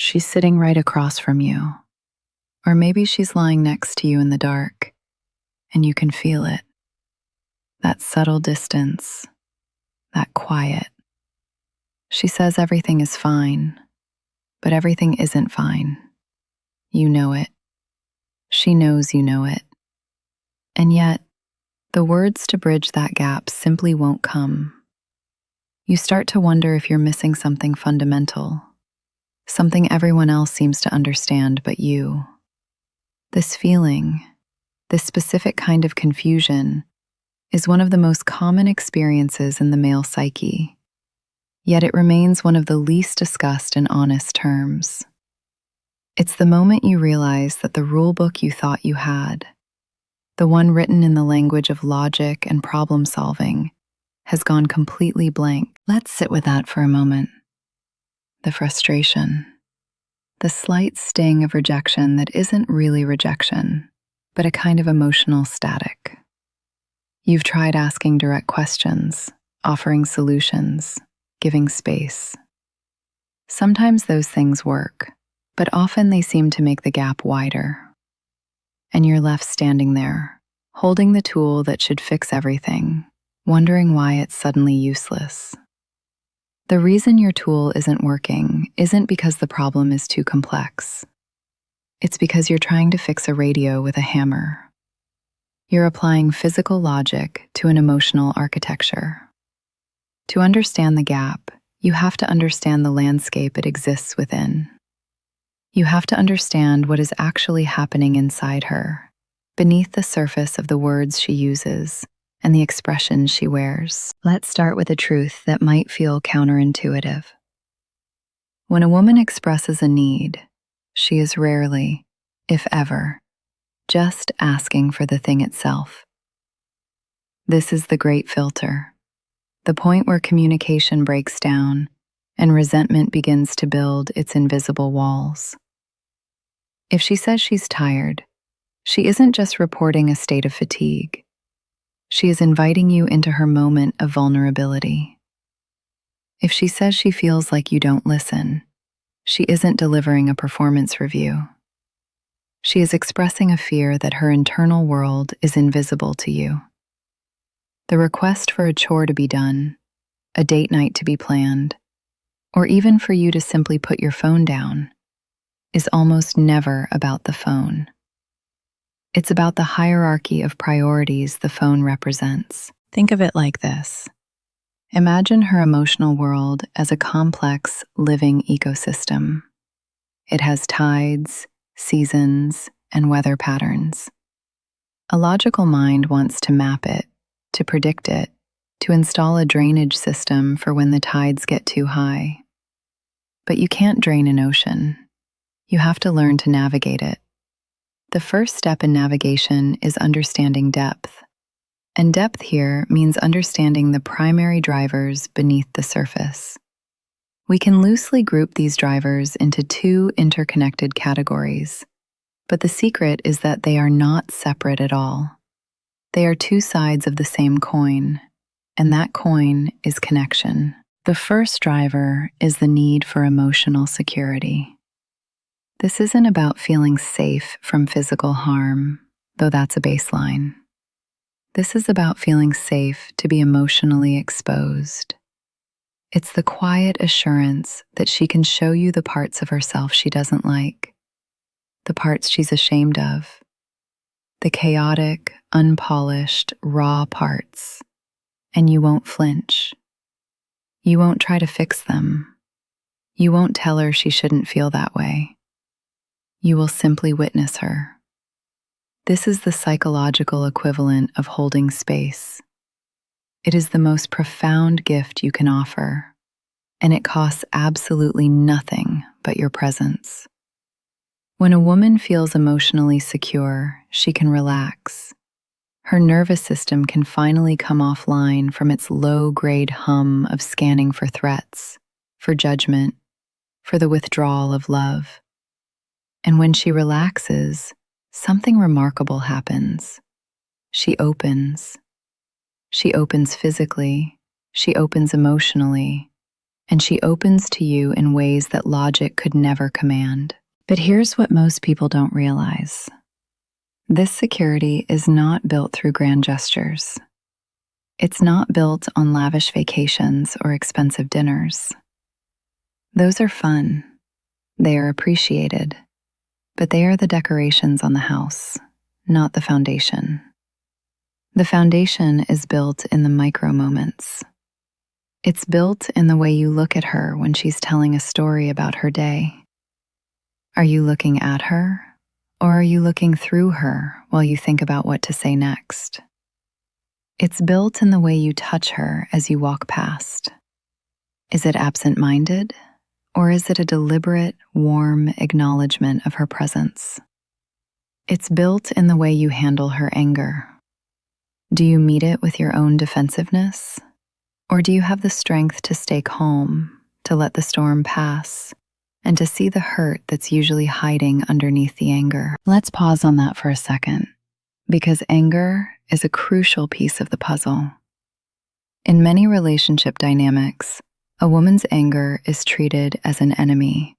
She's sitting right across from you. Or maybe she's lying next to you in the dark, and you can feel it. That subtle distance, that quiet. She says everything is fine, but everything isn't fine. You know it. She knows you know it. And yet, the words to bridge that gap simply won't come. You start to wonder if you're missing something fundamental, something everyone else seems to understand but you. This feeling, this specific kind of confusion, is one of the most common experiences in the male psyche, yet it remains one of the least discussed in honest terms. It's the moment you realize that the rule book you thought you had, the one written in the language of logic and problem solving, has gone completely blank. Let's sit with that for a moment. The frustration, the slight sting of rejection that isn't really rejection, but a kind of emotional static. You've tried asking direct questions, offering solutions, giving space. Sometimes those things work, but often they seem to make the gap wider. And you're left standing there, holding the tool that should fix everything, wondering why it's suddenly useless. The reason your tool isn't working isn't because the problem is too complex. It's because you're trying to fix a radio with a hammer. You're applying physical logic to an emotional architecture. To understand the gap, you have to understand the landscape it exists within. You have to understand what is actually happening inside her, beneath the surface of the words she uses and the expressions she wears. Let's start with a truth that might feel counterintuitive. When a woman expresses a need, she is rarely, if ever, just asking for the thing itself. This is the great filter, the point where communication breaks down and resentment begins to build its invisible walls. If she says she's tired, she isn't just reporting a state of fatigue. She is inviting you into her moment of vulnerability. If she says she feels like you don't listen, she isn't delivering a performance review. She is expressing a fear that her internal world is invisible to you. The request for a chore to be done, a date night to be planned, or even for you to simply put your phone down, is almost never about the phone. It's about the hierarchy of priorities the phone represents. Think of it like this. Imagine her emotional world as a complex, living ecosystem. It has tides, seasons, and weather patterns. A logical mind wants to map it, to predict it, to install a drainage system for when the tides get too high. But you can't drain an ocean. You have to learn to navigate it. The first step in navigation is understanding depth. And depth here means understanding the primary drivers beneath the surface. We can loosely group these drivers into two interconnected categories, but the secret is that they are not separate at all. They are two sides of the same coin, and that coin is connection. The first driver is the need for emotional security. This isn't about feeling safe from physical harm, though that's a baseline. This is about feeling safe to be emotionally exposed. It's the quiet assurance that she can show you the parts of herself she doesn't like, the parts she's ashamed of, the chaotic, unpolished, raw parts, and you won't flinch. You won't try to fix them. You won't tell her she shouldn't feel that way. You will simply witness her. This is the psychological equivalent of holding space. It is the most profound gift you can offer, and it costs absolutely nothing but your presence. When a woman feels emotionally secure, she can relax. Her nervous system can finally come offline from its low-grade hum of scanning for threats, for judgment, for the withdrawal of love. And when she relaxes, something remarkable happens. She opens. She opens physically, she opens emotionally, and she opens to you in ways that logic could never command. But here's what most people don't realize. This security is not built through grand gestures. It's not built on lavish vacations or expensive dinners. Those are fun. They are appreciated. But they are the decorations on the house, not the foundation. The foundation is built in the micro moments. It's built in the way you look at her when she's telling a story about her day. Are you looking at her, or are you looking through her while you think about what to say next? It's built in the way you touch her as you walk past. Is it absent-minded, or is it a deliberate, warm acknowledgement of her presence? It's built in the way you handle her anger. Do you meet it with your own defensiveness? Or do you have the strength to stay calm, to let the storm pass, and to see the hurt that's usually hiding underneath the anger? Let's pause on that for a second, because anger is a crucial piece of the puzzle. In many relationship dynamics, a woman's anger is treated as an enemy,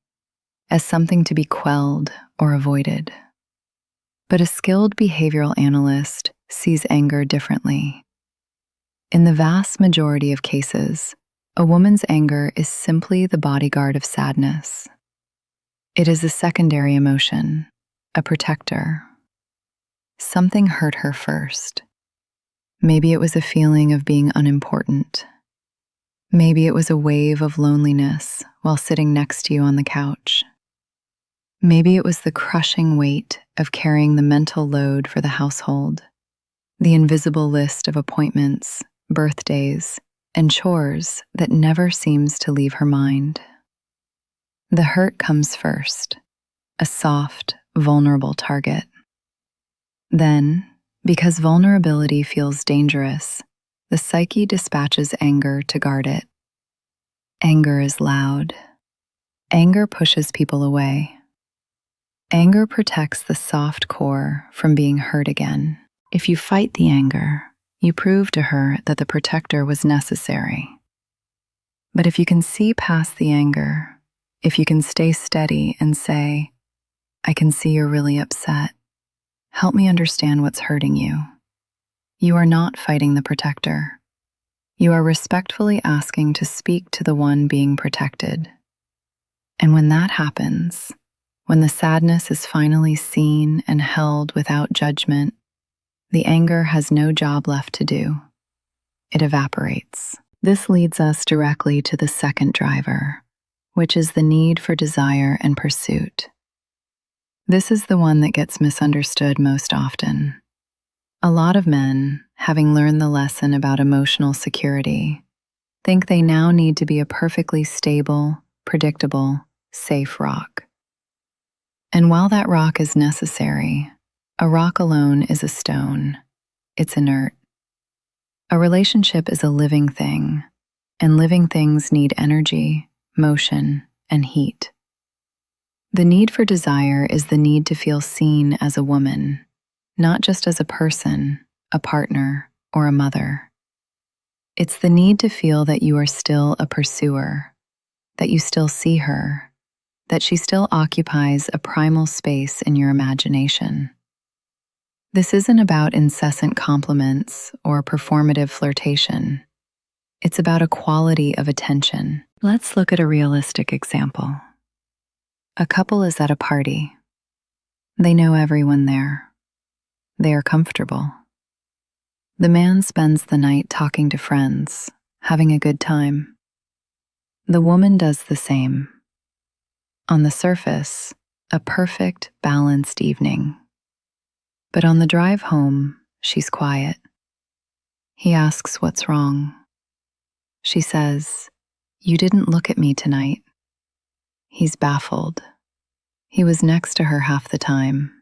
as something to be quelled or avoided. But a skilled behavioral analyst sees anger differently. In the vast majority of cases, a woman's anger is simply the bodyguard of sadness. It is a secondary emotion, a protector. Something hurt her first. Maybe it was a feeling of being unimportant. Maybe it was a wave of loneliness while sitting next to you on the couch. Maybe it was the crushing weight of carrying the mental load for the household, the invisible list of appointments, birthdays, and chores that never seems to leave her mind. The hurt comes first, a soft, vulnerable target. Then, because vulnerability feels dangerous, the psyche dispatches anger to guard it. Anger is loud. Anger pushes people away. Anger protects the soft core from being hurt again. If you fight the anger, you prove to her that the protector was necessary. But if you can see past the anger, if you can stay steady and say, "I can see you're really upset. Help me understand what's hurting you," you are not fighting the protector. You are respectfully asking to speak to the one being protected. And when that happens, when the sadness is finally seen and held without judgment, the anger has no job left to do. It evaporates. This leads us directly to the second driver, which is the need for desire and pursuit. This is the one that gets misunderstood most often. A lot of men, having learned the lesson about emotional security, think they now need to be a perfectly stable, predictable, safe rock. And while that rock is necessary, a rock alone is a stone. It's inert. A relationship is a living thing, and living things need energy, motion, and heat. The need for desire is the need to feel seen as a woman, not just as a person, a partner, or a mother. It's the need to feel that you are still a pursuer, that you still see her, that she still occupies a primal space in your imagination. This isn't about incessant compliments or performative flirtation. It's about a quality of attention. Let's look at a realistic example. A couple is at a party. They know everyone there. They are comfortable. The man spends the night talking to friends, having a good time. The woman does the same. On the surface, a perfect, balanced evening. But on the drive home, she's quiet. He asks what's wrong. She says, "You didn't look at me tonight." He's baffled. He was next to her half the time.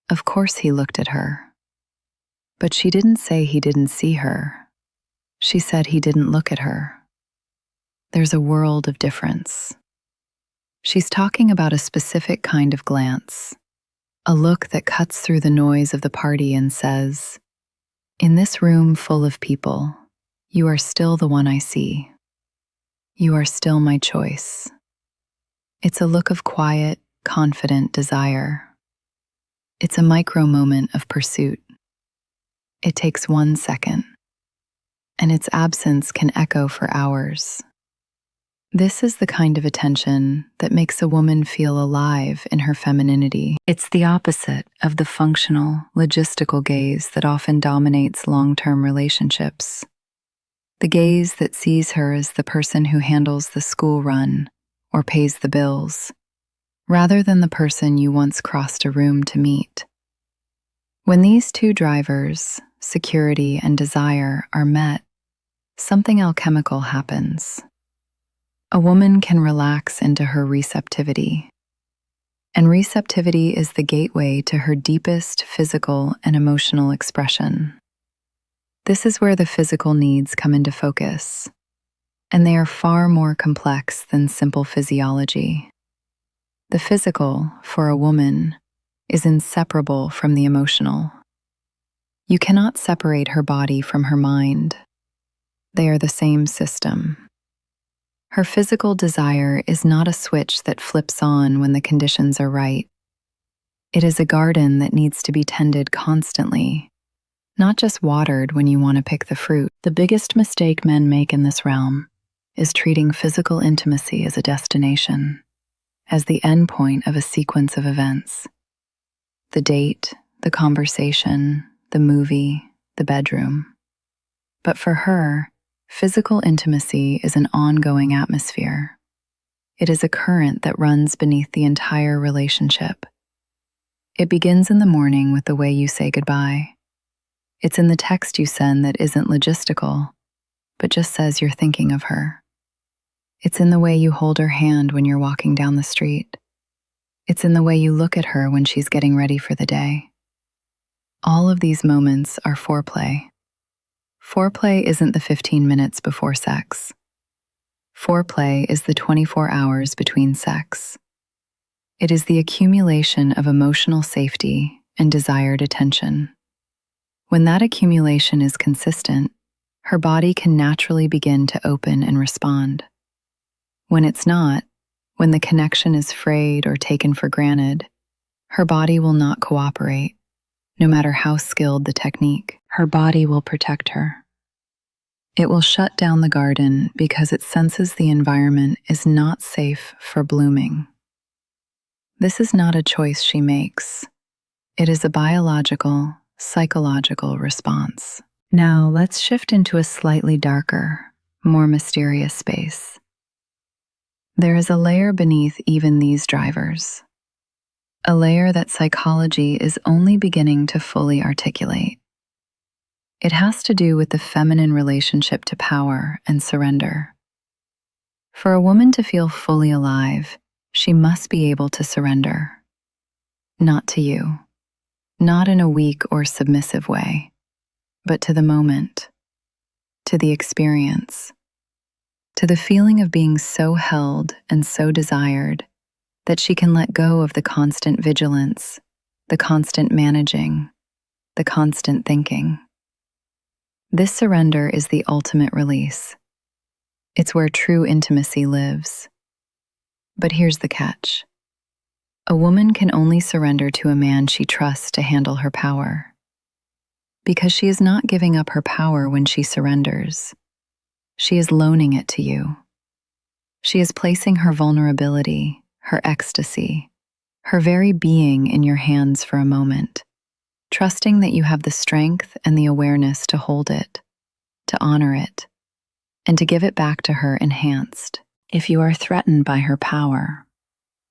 Of course he looked at her. But she didn't say he didn't see her. She said he didn't look at her. There's a world of difference. She's talking about a specific kind of glance, a look that cuts through the noise of the party and says, "In this room full of people, you are still the one I see." You are still my choice. It's a look of quiet, confident desire. It's a micro moment of pursuit. It takes 1 second, and its absence can echo for hours. This is the kind of attention that makes a woman feel alive in her femininity. It's the opposite of the functional, logistical gaze that often dominates long-term relationships. The gaze that sees her as the person who handles the school run or pays the bills, rather than the person you once crossed a room to meet. When these two drivers, security and desire, are met, something alchemical happens. A woman can relax into her receptivity, and receptivity is the gateway to her deepest physical and emotional expression. This is where the physical needs come into focus, and they are far more complex than simple physiology. The physical, for a woman, is inseparable from the emotional. You cannot separate her body from her mind. They are the same system. Her physical desire is not a switch that flips on when the conditions are right. It is a garden that needs to be tended constantly, not just watered when you want to pick the fruit. The biggest mistake men make in this realm is treating physical intimacy as a destination, as the endpoint of a sequence of events. The date, the conversation, the movie, the bedroom. But for her, physical intimacy is an ongoing atmosphere. It is a current that runs beneath the entire relationship. It begins in the morning with the way you say goodbye. It's in the text you send that isn't logistical, but just says you're thinking of her. It's in the way you hold her hand when you're walking down the street. It's in the way you look at her when she's getting ready for the day. All of these moments are foreplay. Foreplay isn't the 15 minutes before sex. Foreplay is the 24 hours between sex. It is the accumulation of emotional safety and desired attention. When that accumulation is consistent, her body can naturally begin to open and respond. When it's not, when the connection is frayed or taken for granted, her body will not cooperate. No matter how skilled the technique, her body will protect her. It will shut down the garden because it senses the environment is not safe for blooming. This is not a choice she makes. It is a biological, psychological response. Now let's shift into a slightly darker, more mysterious space. There is a layer beneath even these drivers. A layer that psychology is only beginning to fully articulate. It has to do with the feminine relationship to power and surrender. For a woman to feel fully alive, she must be able to surrender. Not to you, not in a weak or submissive way, but to the moment, to the experience, to the feeling of being so held and so desired that she can let go of the constant vigilance, the constant managing, the constant thinking. This surrender is the ultimate release. It's where true intimacy lives. But here's the catch. A woman can only surrender to a man she trusts to handle her power. Because she is not giving up her power when she surrenders. She is loaning it to you. She is placing her vulnerability, her ecstasy, her very being in your hands for a moment, trusting that you have the strength and the awareness to hold it, to honor it, and to give it back to her enhanced. If you are threatened by her power,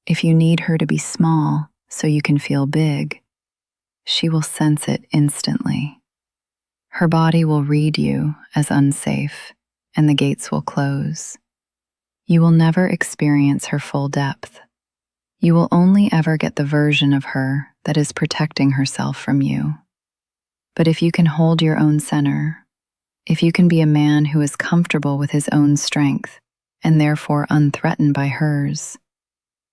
if you need her to be small so you can feel big, she will sense it instantly. Her body will read you as unsafe, and the gates will close. You will never experience her full depth. You will only ever get the version of her that is protecting herself from you. But if you can hold your own center, if you can be a man who is comfortable with his own strength and therefore unthreatened by hers,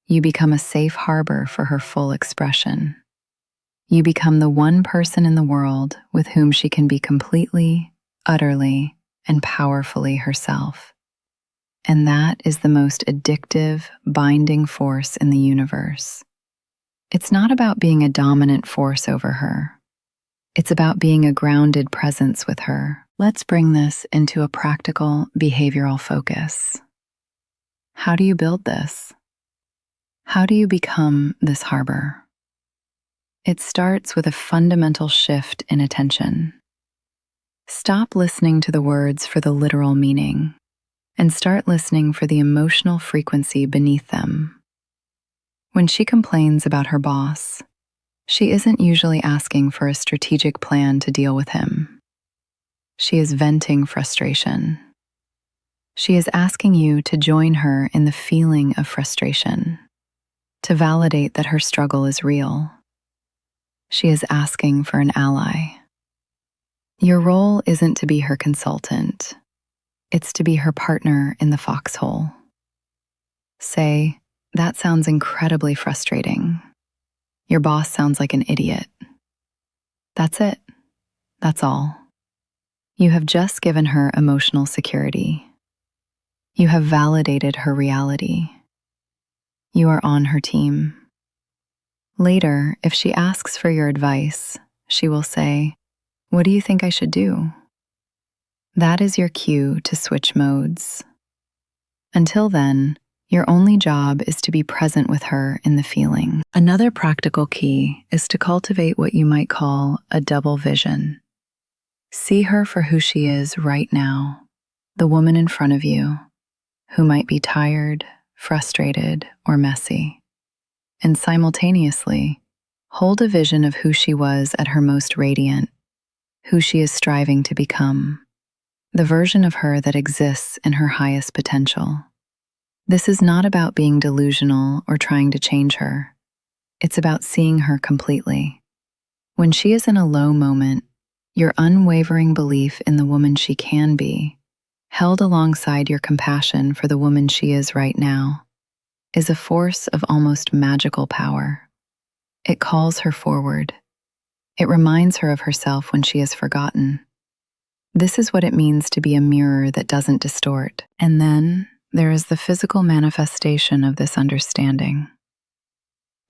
you become a safe harbor for her full expression. You become the one person in the world with whom she can be completely, utterly, and powerfully herself. And that is the most addictive, binding force in the universe. It's not about being a dominant force over her. It's about being a grounded presence with her. Let's bring this into a practical behavioral focus. How do you build this? How do you become this harbor? It starts with a fundamental shift in attention. Stop listening to the words for the literal meaning and start listening for the emotional frequency beneath them. When she complains about her boss, she isn't usually asking for a strategic plan to deal with him. She is venting frustration. She is asking you to join her in the feeling of frustration, to validate that her struggle is real. She is asking for an ally. Your role isn't to be her consultant. It's to be her partner in the foxhole. Say, "That sounds incredibly frustrating. Your boss sounds like an idiot." That's it. That's all. You have just given her emotional security. You have validated her reality. You are on her team. Later, if she asks for your advice, she will say, "What do you think I should do?" That is your cue to switch modes. Until then, your only job is to be present with her in the feeling. Another practical key is to cultivate what you might call a double vision. See her for who she is right now, the woman in front of you, who might be tired, frustrated, or messy. And simultaneously, hold a vision of who she was at her most radiant, who she is striving to become, the version of her that exists in her highest potential. This is not about being delusional or trying to change her. It's about seeing her completely. When she is in a low moment, your unwavering belief in the woman she can be, held alongside your compassion for the woman she is right now, is a force of almost magical power. It calls her forward. It reminds her of herself when she has forgotten. This is what it means to be a mirror that doesn't distort. And then there is the physical manifestation of this understanding.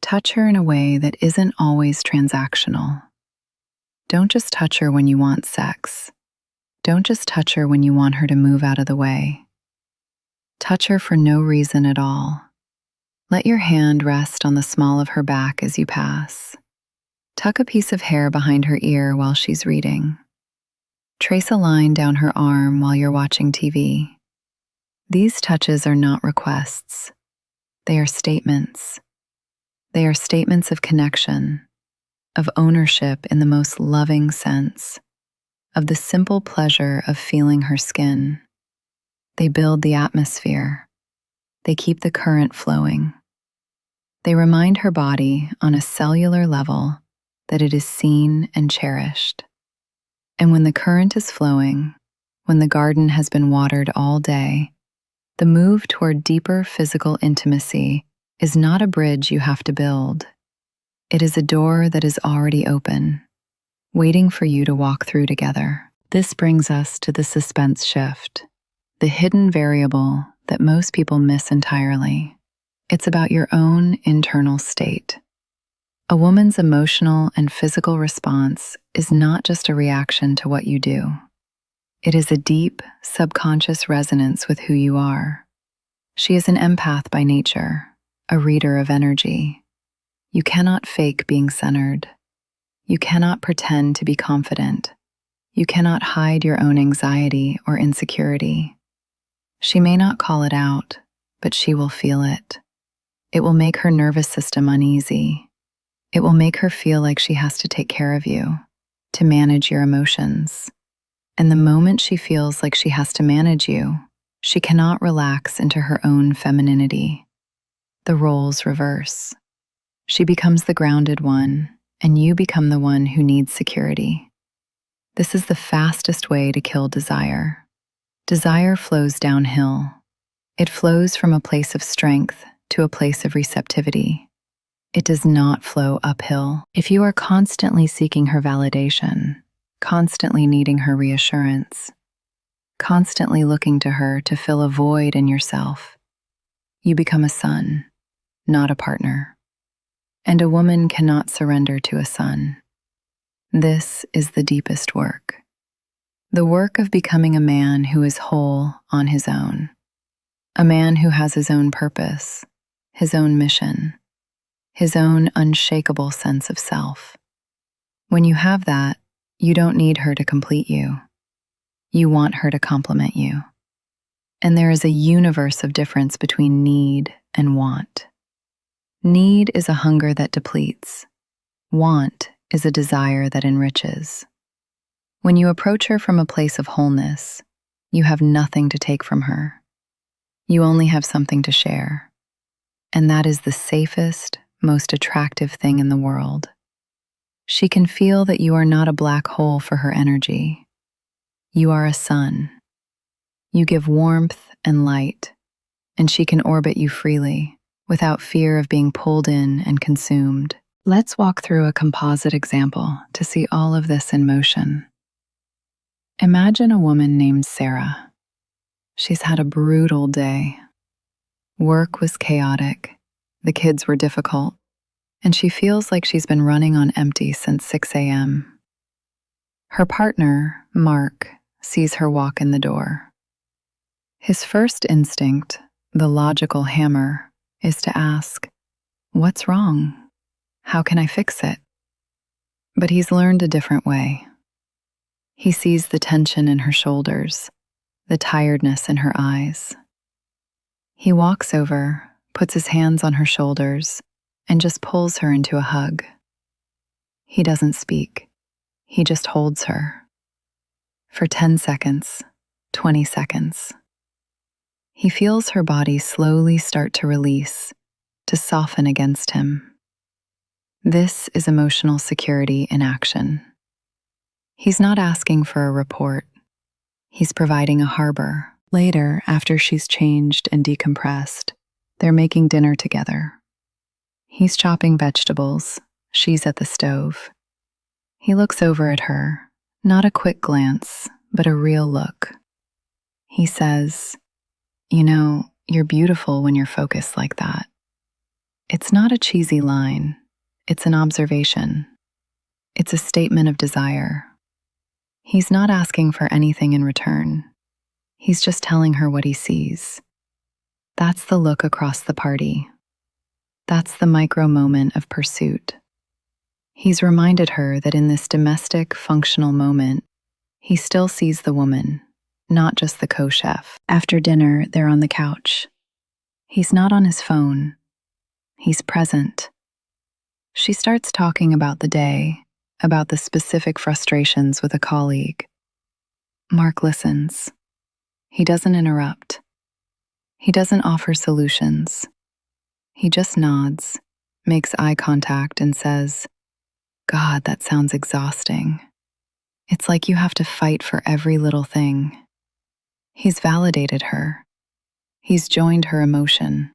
Touch her in a way that isn't always transactional. Don't just touch her when you want sex. Don't just touch her when you want her to move out of the way. Touch her for no reason at all. Let your hand rest on the small of her back as you pass. Tuck a piece of hair behind her ear while she's reading. Trace a line down her arm while you're watching TV. These touches are not requests. They are statements. They are statements of connection, of ownership in the most loving sense, of the simple pleasure of feeling her skin. They build the atmosphere. They keep the current flowing. They remind her body on a cellular level that it is seen and cherished. And when the current is flowing, when the garden has been watered all day, the move toward deeper physical intimacy is not a bridge you have to build. It is a door that is already open, waiting for you to walk through together. This brings us to the suspense shift, the hidden variable that most people miss entirely. It's about your own internal state. A woman's emotional and physical response is not just a reaction to what you do. It is a deep, subconscious resonance with who you are. She is an empath by nature, a reader of energy. You cannot fake being centered. You cannot pretend to be confident. You cannot hide your own anxiety or insecurity. She may not call it out, but she will feel it. It will make her nervous system uneasy. It will make her feel like she has to take care of you, to manage your emotions. And the moment she feels like she has to manage you, she cannot relax into her own femininity. The roles reverse. She becomes the grounded one, and you become the one who needs security. This is the fastest way to kill desire. Desire flows downhill. It flows from a place of strength to a place of receptivity. It does not flow uphill. If you are constantly seeking her validation, constantly needing her reassurance, constantly looking to her to fill a void in yourself. You become a son, not a partner. And a woman cannot surrender to a son. This is the deepest work. The work of becoming a man who is whole on his own. A man who has his own purpose, his own mission, his own unshakable sense of self. When you have that, you don't need her to complete you. You want her to complement you. And there is a universe of difference between need and want. Need is a hunger that depletes. Want is a desire that enriches. When you approach her from a place of wholeness, you have nothing to take from her. You only have something to share. And that is the safest, most attractive thing in the world. She can feel that you are not a black hole for her energy. You are a sun. You give warmth and light, and she can orbit you freely, without fear of being pulled in and consumed. Let's walk through a composite example to see all of this in motion. Imagine a woman named Sarah. She's had a brutal day. Work was chaotic, the kids were difficult, and she feels like she's been running on empty since 6 a.m. Her partner, Mark, sees her walk in the door. His first instinct, the logical hammer, is to ask, "What's wrong? How can I fix it?" But he's learned a different way. He sees the tension in her shoulders, the tiredness in her eyes. He walks over, puts his hands on her shoulders, and just pulls her into a hug. He doesn't speak. He just holds her. For 10 seconds, 20 seconds. He feels her body slowly start to release, to soften against him. This is emotional security in action. He's not asking for a report. He's providing a harbor. Later, after she's changed and decompressed, they're making dinner together. He's chopping vegetables. She's at the stove. He looks over at her, not a quick glance, but a real look. He says, "You know, you're beautiful when you're focused like that." It's not a cheesy line. It's an observation. It's a statement of desire. He's not asking for anything in return. He's just telling her what he sees. That's the look across the party. That's the micro moment of pursuit. He's reminded her that in this domestic, functional moment, he still sees the woman, not just the co-chef. After dinner, they're on the couch. He's not on his phone. He's present. She starts talking about the day, about the specific frustrations with a colleague. Mark listens. He doesn't interrupt. He doesn't offer solutions. He just nods, makes eye contact, and says, "God, that sounds exhausting." It's like you have to fight for every little thing. He's validated her. He's joined her emotion.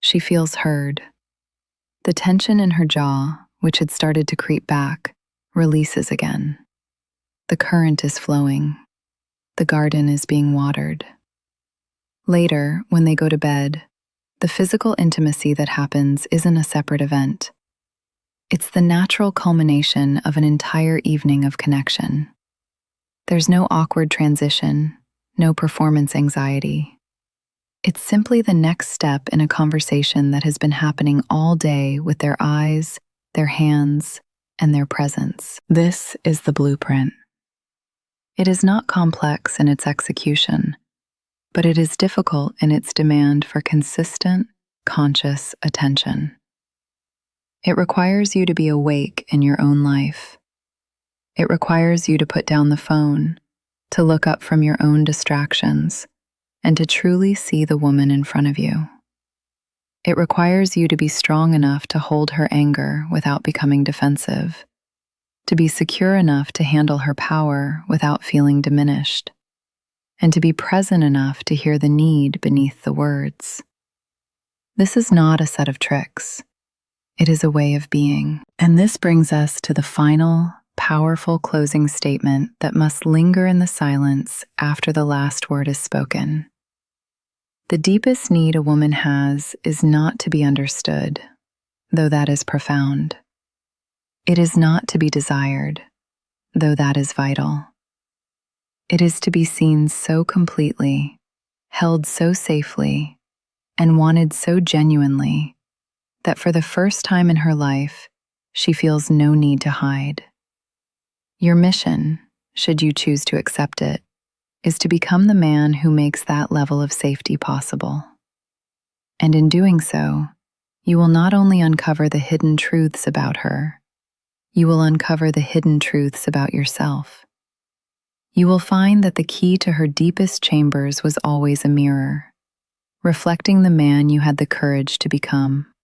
She feels heard. The tension in her jaw, which had started to creep back, releases again. The current is flowing. The garden is being watered. Later, when they go to bed, the physical intimacy that happens isn't a separate event. It's the natural culmination of an entire evening of connection. There's no awkward transition, no performance anxiety. It's simply the next step in a conversation that has been happening all day with their eyes, their hands, and their presence. This is the blueprint. It is not complex in its execution, but it is difficult in its demand for consistent, conscious attention. It requires you to be awake in your own life. It requires you to put down the phone, to look up from your own distractions, and to truly see the woman in front of you. It requires you to be strong enough to hold her anger without becoming defensive, to be secure enough to handle her power without feeling diminished, and to be present enough to hear the need beneath the words. This is not a set of tricks. It is a way of being. And this brings us to the final, powerful closing statement that must linger in the silence after the last word is spoken. The deepest need a woman has is not to be understood, though that is profound. It is not to be desired, though that is vital. It is to be seen so completely, held so safely, and wanted so genuinely that for the first time in her life, she feels no need to hide. Your mission, should you choose to accept it, is to become the man who makes that level of safety possible. And in doing so, you will not only uncover the hidden truths about her, you will uncover the hidden truths about yourself. You will find that the key to her deepest chambers was always a mirror, reflecting the man you had the courage to become.